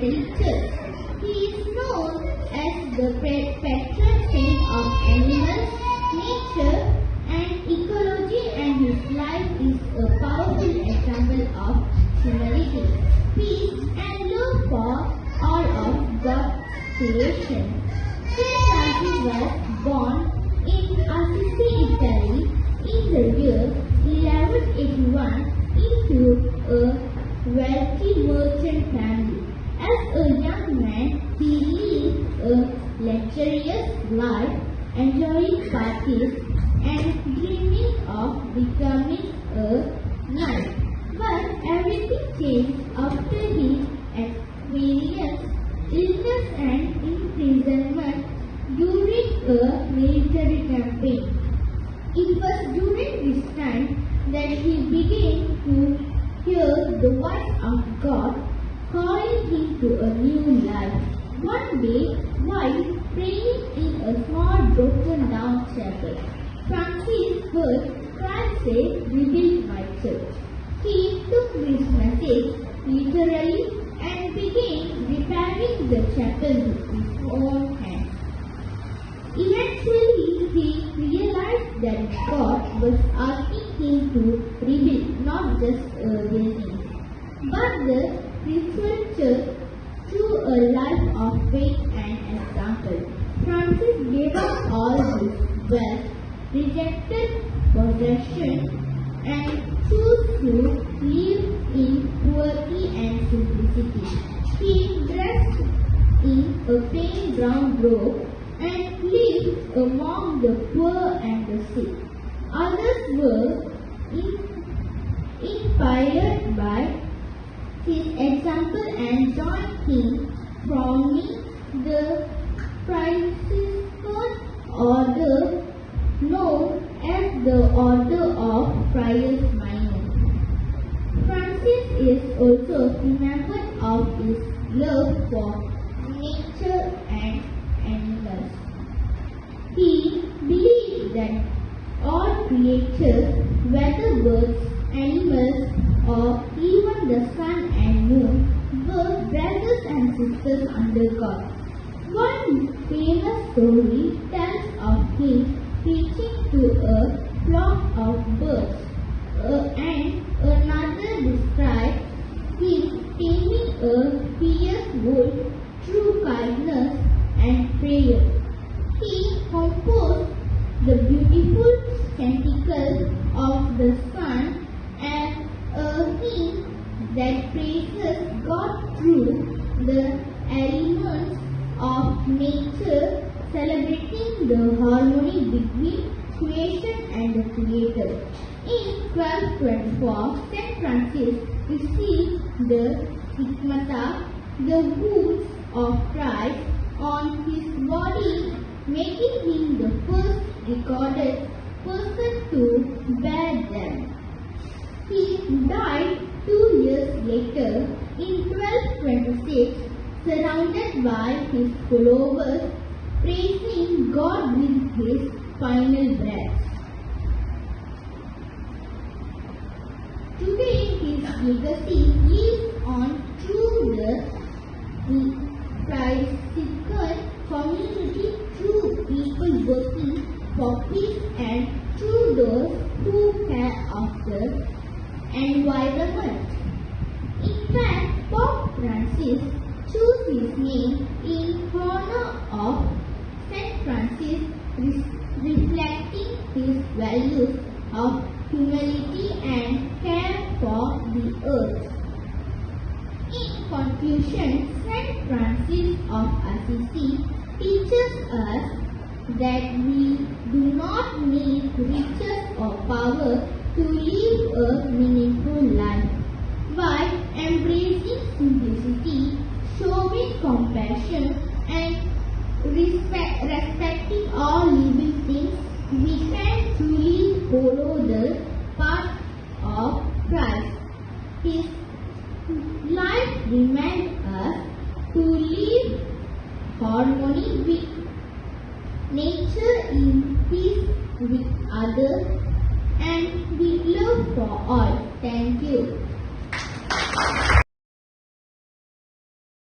Catholic Church. He is known as the patron saint of animals, nature and ecology, and his life is a powerful example of humility, peace and love for all of God's creation. Saint Francis was born in Assisi, Italy in the year 1181 into a wealthy merchant family. As a young man, he lived a luxurious life, enjoying parties and dreaming of becoming a knight. But everything changed after his experienced illness and imprisonment during a military campaign. It was during this time that he began to hear the voice of God calling him to a new life. One day, while praying in a small broken down chapel, Francis heard Christ say, "Rebuild my church." He took this message literally and began repairing the chapel with his own hands. Eventually, he realized that God was asking him to rebuild not just a building, but the spiritual church through a life of faith and example. Francis gave up all his wealth, rejected possession, and chose to live in poverty and simplicity. He dressed in a plain brown robe and lived among the poor and the sick. Others were inspired by his example and joined him, forming the Franciscan order known as the Order of Friars Minor. Francis is also remembered of his love for nature and animals. He believed that all creatures, whether birds, animals, or even the sun and moon, were brothers and sisters under God. One famous story tells of him preaching to a flock of birds, and another describes him taming a fierce wolf through kindness and prayer. He composed the beautiful canticle of the sun as a hymn that praises God through the elements of nature, celebrating the harmony between creation and the Creator. In 1224, St. Francis received the stigmata, the wounds of Christ, on his body, making him the first recorded person to bear them. He died 2 years later in 1226, surrounded by his followers, praising God with his final breath. Today his legacy lives on through the Franciscan community, through people working for peace and through those who care of the environment. In fact, Pope Francis chose his name in honor of St. Francis, reflecting his values of humility and care for the earth. In conclusion, St. Francis of Assisi teaches us that we do not need riches or power to live a meaningful life. By embracing simplicity, showing compassion, and respecting all living things, we can truly follow the path of Christ. His life reminds us to live harmony with nature, in peace with others, and with love for all. Thank you.